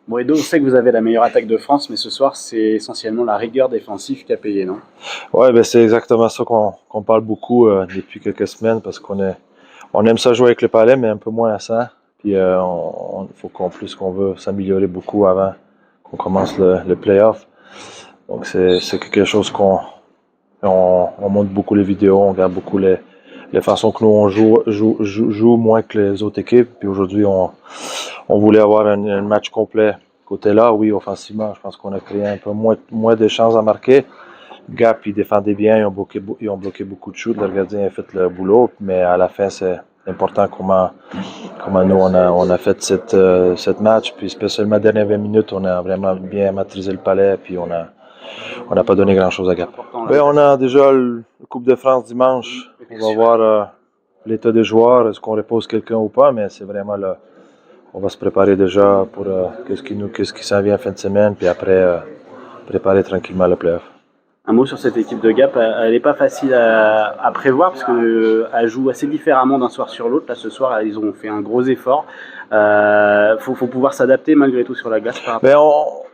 Bon, Edo, on sait que vous avez la meilleure attaque de France, mais ce soir, c'est essentiellement la rigueur défensive qui a payé, non? Ouais, ben c'est exactement ça qu'on parle beaucoup depuis quelques semaines parce on aime ça jouer avec le palais, mais un peu moins à ça. Puis faut qu'on plus qu'on veut s'améliorer beaucoup avant qu'on commence le playoff. Donc c'est quelque chose on montre beaucoup les vidéos, on regarde beaucoup les façons que nous on joue moins que les autres équipes. Puis aujourd'hui on voulait avoir un match complet. Côté là, oui, offensivement, je pense qu'on a créé un peu moins de chances à marquer. Gap, ils défendaient bien, ils ont bloqué beaucoup de shoots. Le gardien a fait le boulot, mais à la fin, c'est important comment nous on a fait cette match. Puis spécialement les dernières 20 minutes, on a vraiment bien maîtrisé le palais, puis on n'a pas donné grand-chose à Gap. Ben, on a déjà le Coupe de France dimanche. On va voir l'état des joueurs, est-ce qu'on repose quelqu'un ou pas, mais c'est vraiment là. On va se préparer déjà pour qu'est-ce qui s'en vient fin de semaine, puis après préparer tranquillement le playoff. Un mot sur cette équipe de Gap, elle n'est pas facile à prévoir parce qu'elle joue assez différemment d'un soir sur l'autre. Là, ce soir, ils ont fait un gros effort. Faut pouvoir s'adapter malgré tout sur la glace par rapport. Ben,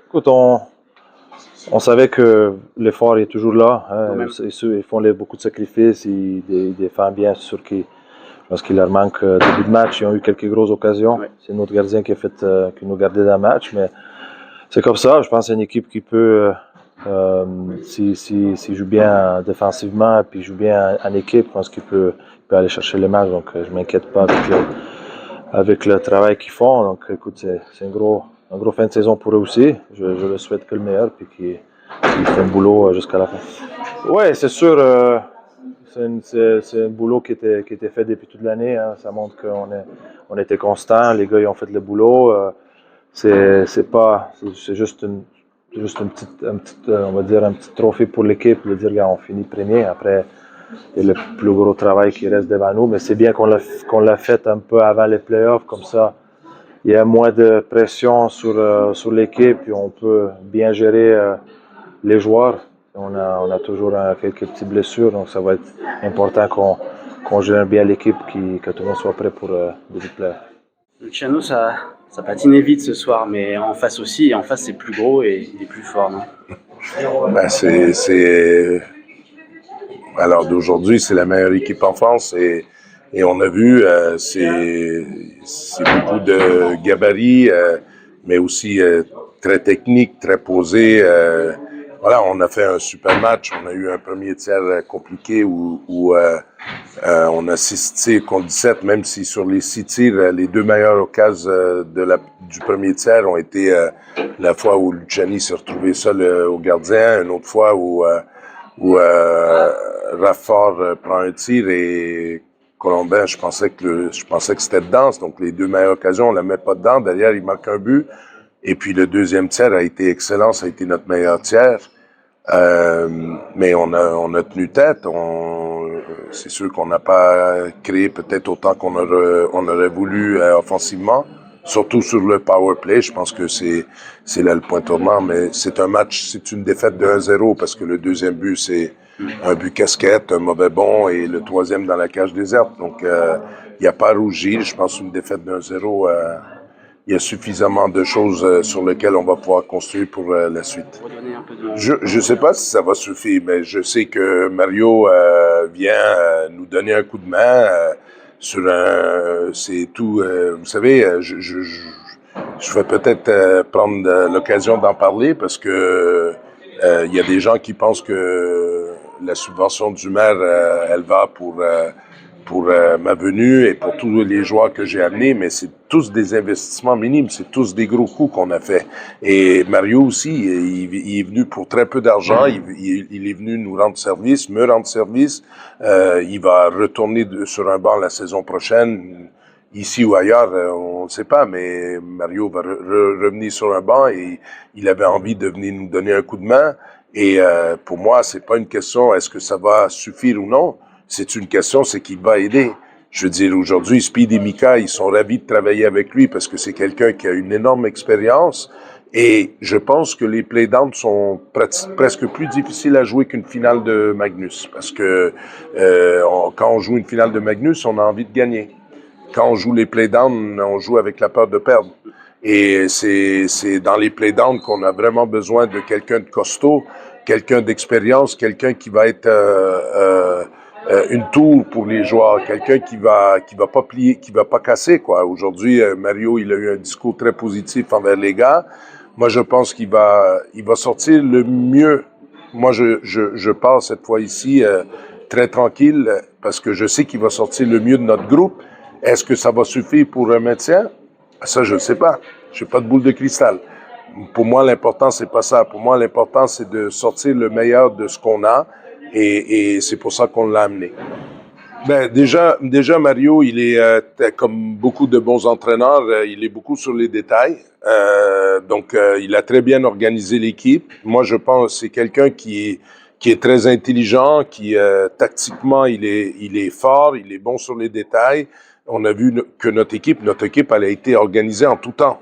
écoute, on savait que l'effort est toujours là. Hein. Ils font beaucoup de sacrifices, ils défendent bien sur qui. Parce qu'il leur manque début de match, ils ont eu quelques grosses occasions. Ouais. C'est notre gardien qui nous gardait dans le match, mais c'est comme ça. Je pense que c'est une équipe qui peut, s'il joue bien défensivement puis joue bien en équipe, je pense qu'il peut aller chercher les matchs. Donc je m'inquiète pas avec le travail qu'ils font. Donc écoute, c'est un gros fin de saison pour eux aussi. Je leur souhaite que le meilleur puis qu'ils font le boulot jusqu'à la fin. Ouais, c'est sûr. C'est un boulot qui était fait depuis toute l'année. Hein. Ça montre qu'on était constant. Les gars ils ont fait le boulot. C'est juste un petit trophée pour l'équipe de dire qu'on finit premier. Après, il y a le plus gros travail qui reste devant nous. Mais c'est bien qu'on l'a fait un peu avant les playoffs. Comme ça, il y a moins de pression sur l'équipe et on peut bien gérer les joueurs. On a toujours quelques petites blessures, donc ça va être important qu'on gère bien l'équipe, que tout le monde soit prêt pour début de playoff. Luciano, ça patinait vite ce soir, mais en face aussi, et en face c'est plus gros et il est plus fort, non? Ben alors d'aujourd'hui, c'est la meilleure équipe en France et on a vu, c'est beaucoup de gabarit, mais aussi très technique, très posé. Voilà, on a fait un super match. On a eu un premier tiers compliqué où on a 6 tirs contre 17, même si sur les 6 tirs, les 2 meilleures occasions du premier tiers ont été la fois où Luciani s'est retrouvé seul au gardien, une autre fois où Rafford prend un tir et Colombin, je pensais que c'était dedans. Donc les 2 meilleures occasions, on la met pas dedans. Derrière, il marque un but. Et puis le deuxième tiers a été excellent, ça a été notre meilleur tiers. Mais on a tenu tête. C'est sûr qu'on n'a pas créé peut-être autant qu'on aurait voulu offensivement, surtout sur le power play. Je pense que c'est là le point tournant. Mais c'est une défaite de 1-0 parce que le deuxième but c'est un but casquette, un mauvais bond et le troisième dans la cage déserte. Donc il n'y a pas à rougir. Je pense une défaite de 1-0. Il y a suffisamment de choses sur lesquelles on va pouvoir construire pour la suite. Je sais pas si ça va suffire, mais je sais que Mario vient nous donner un coup de main c'est tout. Vous savez, je vais peut-être prendre l'occasion d'en parler parce que il y a des gens qui pensent que la subvention du maire, elle va pour ma venue et pour tous les joueurs que j'ai amenés, mais c'est tous des investissements minimes, c'est tous des gros coups qu'on a fait. Et Mario aussi, il est venu pour très peu d'argent, il est venu nous rendre service, me rendre service. Il va retourner sur un banc la saison prochaine, ici ou ailleurs, on ne sait pas, mais Mario va revenir sur un banc et il avait envie de venir nous donner un coup de main. Et pour moi, c'est pas une question est-ce que ça va suffire ou non. C'est une question, c'est qu'il va aider. Je veux dire, aujourd'hui, Speed et Mika, ils sont ravis de travailler avec lui parce que c'est quelqu'un qui a une énorme expérience et je pense que les playdowns sont presque plus difficiles à jouer qu'une finale de Magnus parce que quand on joue une finale de Magnus, on a envie de gagner. Quand on joue les playdowns, on joue avec la peur de perdre. Et c'est dans les playdowns qu'on a vraiment besoin de quelqu'un de costaud, quelqu'un d'expérience, quelqu'un qui va être une tour pour les joueurs, quelqu'un qui va pas plier, qui va pas casser quoi. Aujourd'hui, Mario, il a eu un discours très positif envers les gars. Moi, je pense qu'il va sortir le mieux. Moi, je pars cette fois ici très tranquille parce que je sais qu'il va sortir le mieux de notre groupe. Est-ce que ça va suffire pour un maintien? Ça, je ne sais pas. Je n'ai pas de boule de cristal. Pour moi, l'important, c'est pas ça. Pour moi, l'important, c'est de sortir le meilleur de ce qu'on a et c'est pour ça qu'on l'a amené. Ben déjà Mario, il est comme beaucoup de bons entraîneurs, il est beaucoup sur les détails. Donc il a très bien organisé l'équipe. Moi, je pense que c'est quelqu'un qui est très intelligent, qui tactiquement il est fort, il est bon sur les détails. On a vu que notre équipe, elle a été organisée en tout temps.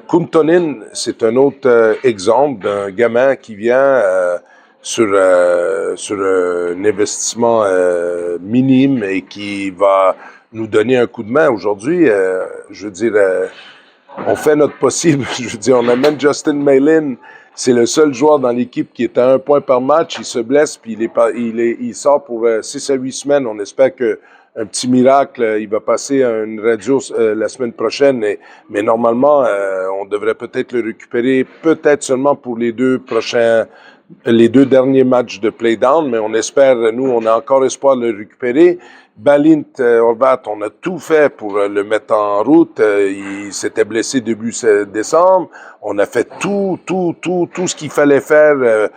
Kuntonin, c'est un autre exemple d'un gamin qui vient sur un investissement minime et qui va nous donner un coup de main. Aujourd'hui, je veux dire, on fait notre possible. Je veux dire, on amène Justin Malin. C'est le seul joueur dans l'équipe qui est à 1 point par match. Il se blesse, puis il sort pour 6 à 8 semaines. On espère que un petit miracle, il va passer à une radio la semaine prochaine. Mais normalement, on devrait peut-être le récupérer, peut-être seulement pour les deux derniers matchs de play-down, mais on espère, nous, on a encore espoir de le récupérer. Balint Horvat, on a tout fait pour le mettre en route. Il s'était blessé début décembre. On a fait tout ce qu'il fallait faire.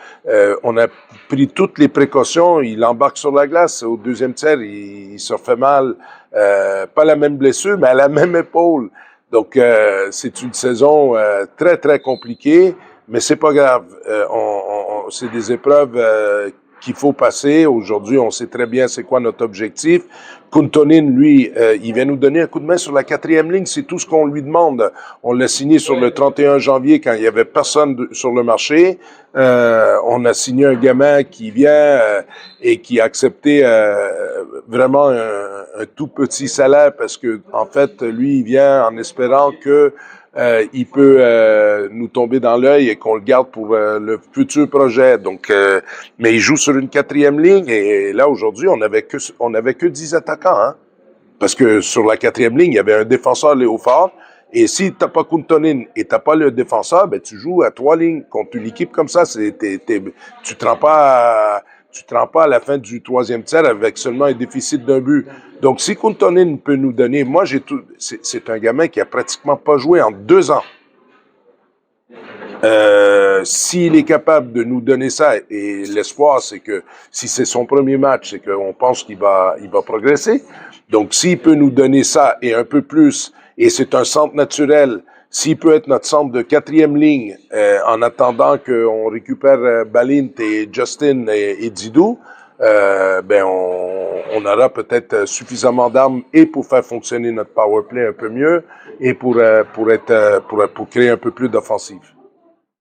On a pris toutes les précautions. Il embarque sur la glace. Au deuxième tiers, il se refait mal. Pas la même blessure, mais à la même épaule. Donc, c'est une saison très, très compliquée, mais c'est pas grave. C'est des épreuves qu'il faut passer. Aujourd'hui, on sait très bien c'est quoi notre objectif. Kuntonin, lui, il vient nous donner un coup de main sur la 4e ligne. C'est tout ce qu'on lui demande. On l'a signé sur le 31 janvier quand il y avait personne sur le marché. On a signé un gamin qui vient et qui a accepté vraiment un tout petit salaire parce que, en fait, lui, il vient en espérant que il peut nous tomber dans l'œil et qu'on le garde pour le futur projet. Donc, mais il joue sur une 4e ligne et là aujourd'hui on avait que 10 attaquants, hein? Parce que sur la 4e ligne il y avait un défenseur Léo Fort et si t'as pas Kuntonin et t'as pas le défenseur, ben tu joues à 3 lignes contre une équipe comme ça. Tu te rends pas à la fin du 3e tiers avec seulement un déficit d'un but. Donc, si Kuntonin peut nous donner, moi, c'est un gamin qui a pratiquement pas joué en 2 ans. S'il est capable de nous donner ça, et l'espoir, c'est que si c'est son premier match, c'est qu'on pense qu'il va progresser. Donc, s'il peut nous donner ça et un peu plus, et c'est un centre naturel, s'il peut être notre centre de 4e ligne, en attendant qu'on récupère Balint et Justin et Didou, ben on aura peut-être suffisamment d'armes et pour faire fonctionner notre power play un peu mieux et pour créer un peu plus d'offensive.